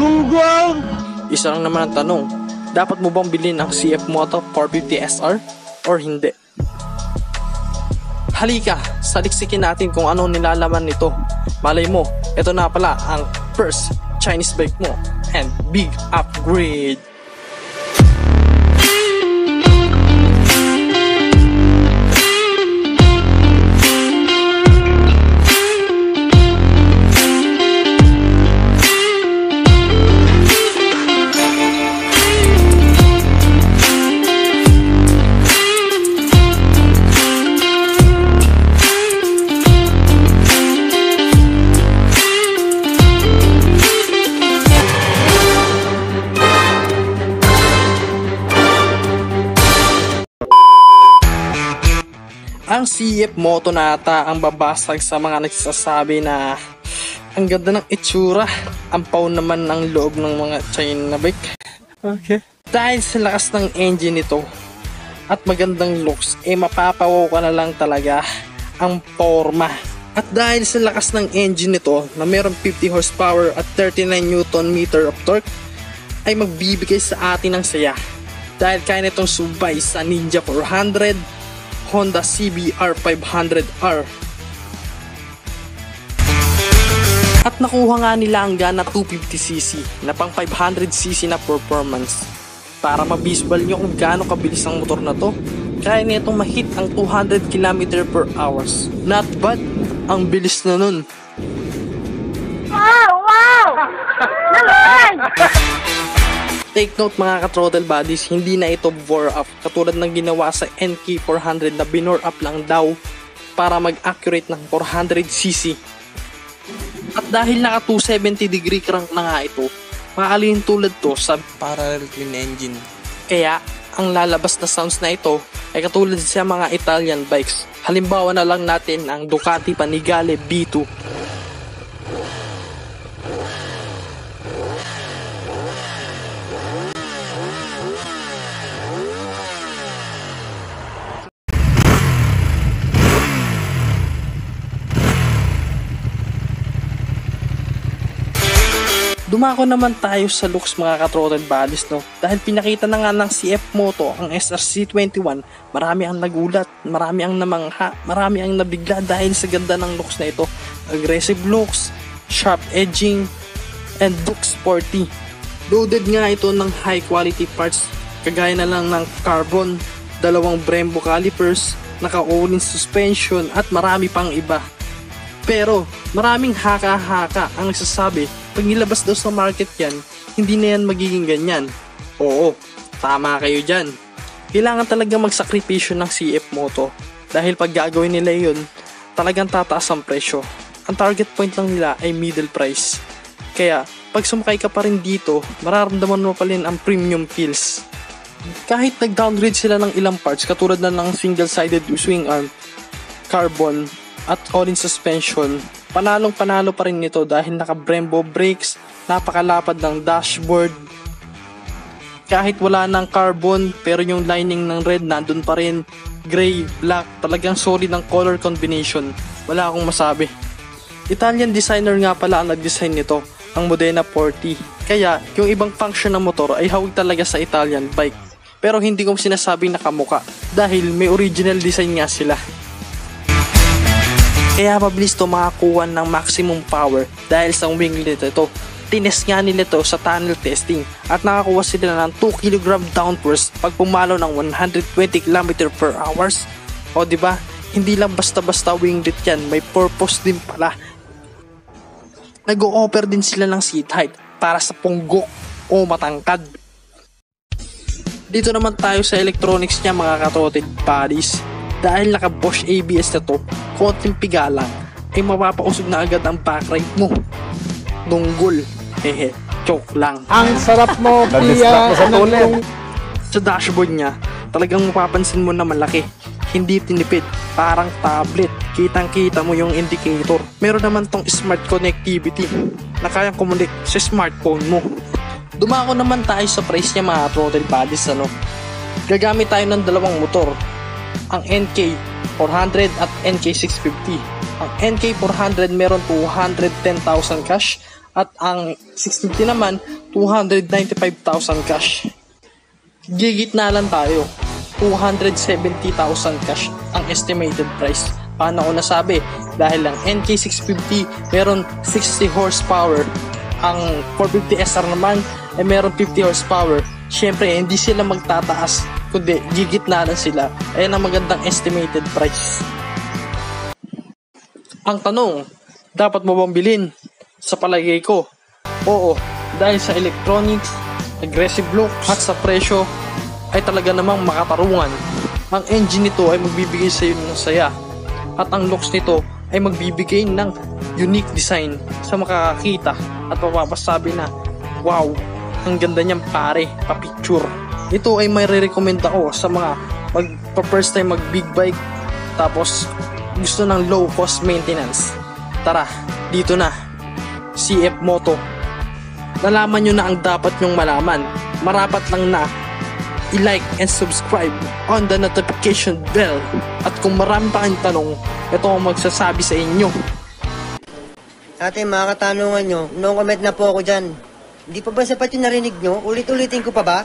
gunggong! Isa lang naman ang tanong, dapat mo bang bilhin ang CF Moto 450 SR or hindi? Halika, saliksikin natin kung ano nilalaman nito. Malay mo, ito na pala ang first Chinese bike mo and big upgrade. Ang CF Moto na ata ang babasag sa mga nagsasabi na ang ganda ng itsura, ang paw naman ng loob ng mga China bike. Okay. Dahil sa lakas ng engine nito at magandang looks, mapapawaw ka na lang talaga ang forma. At dahil sa lakas ng engine nito na mayroong 50 horsepower at 39 Nm of torque, ay magbibigay sa atin ng saya. Dahil kaya nitong subay sa Ninja 400, Honda CBR 500R. At nakuha nga nila ang gana 250cc na pang 500cc na performance. Para mabisbal nyo kung gaano kabilis ang motor na to, kaya nitong mahit ang 200 km/h. Not bad, ang bilis na nun. Wow! Naman! Take note mga ka-throttle bodies, hindi na ito bore up katulad ng ginawa sa NK400 na binore up lang daw para mag-accurate ng 400cc. At dahil naka 270 degree crank na nga ito, maaalin tulad to sa parallel twin engine. Kaya ang lalabas na sounds na ito ay katulad sa mga Italian bikes. Halimbawa na lang natin ang Ducati Panigale B2. Dumako naman tayo sa looks mga ka-throttle bodies, no? Dahil pinakita na nga ng CF Moto ang SRC21, marami ang nagulat, marami ang namangha, marami ang nabigla dahil sa ganda ng looks na ito. Aggressive looks, sharp edging, and looks sporty. Loaded nga ito ng high quality parts kagaya na lang ng carbon, dalawang Brembo calipers, naka-all-in suspension at marami pang iba. Pero maraming haka-haka ang nagsasabi pag nilabas daw sa market yan, hindi na yan magiging ganyan. Oo, tama kayo dyan. Kailangan talaga magsakripisyo ng CF Moto dahil pag gagawin nila yun, talagang tataas ang presyo. Ang target point lang nila ay middle price. Kaya pag sumakay ka pa rin dito, mararamdaman mo pa rin ang premium feels. Kahit nag-downgrade sila ng ilang parts katulad na ng single-sided swing arm, carbon, at all-in suspension, panalong-panalo pa rin nito dahil naka Brembo brakes, napakalapad ng dashboard. Kahit wala ng carbon pero yung lining ng red nandun pa rin, gray, black, talagang solid ang color combination. Wala akong masabi. Italian designer nga pala ang nag-design nito, ang Modena 40. Kaya yung ibang function ng motor ay hawig talaga sa Italian bike. Pero hindi ko sinasabing nakamuka dahil may original design nga sila. Kaya mabilis to makakuha ng maximum power dahil sa winglet ito. Tinest nga nila ito sa tunnel testing at nakakuha sila ng 2 kg downforce pag pumalo ng 120 km/h. O diba, hindi lang basta-basta winglet yan, may purpose din pala. Nag-o-offer din sila ng seat height para sa punggok o matangkad. Dito naman tayo sa electronics niya mga ka-throttle bodies. Dahil naka Bosch ABS na to, konting piga lang, ay mapapausog na agad ang backride mo. Tunggol, joke lang. Ang sarap mo, Pia. Sa dashboard niya, talagang mapapansin mo na malaki. Hindi tinipid, parang tablet. Kitang-kita mo yung indicator. Meron naman tong smart connectivity na kayang communicate sa smartphone mo. Dumako naman tayo sa price niya mga throttle bodies. Gagamit tayo ng dalawang motor, ang NK400 at NK650. Ang NK400 meron 210,000 cash At ang 650 naman, 295,000 cash. Gigitna lang tayo. 270,000 cash ang estimated price. Paano ko nasabi? Dahil ang NK650 meron 60 horsepower. Ang 450 SR naman ay meron 50 horsepower. Siyempre, hindi sila magtataas, kundi gigitna lang sila. Ayan ang magandang estimated price. Ang tanong, dapat mo bang bilhin? Sa palagay ko, oo. Dahil sa electronics, aggressive looks, at sa presyo, ay talaga namang makatarungan. Ang engine nito ay magbibigay sa iyo ng saya. At ang looks nito ay magbibigay ng unique design sa makakakita at mapapasabi na, wow, ang ganda niyang pare, pa-picture. Ito ay may re-recommend ako sa mga first time mag big bike tapos gusto ng low cost maintenance. Tara, dito na, CF Moto. Nalaman nyo na ang dapat nyong malaman. Marapat lang na i-like and subscribe on the notification bell. At kung marami pa kayong tanong, ito ang magsasabi sa inyo. Sa ating mga katanungan nyo, no comment na po ako dyan. Hindi pa ba sapat yung narinig nyo? Ulit-ulitin ko pa ba?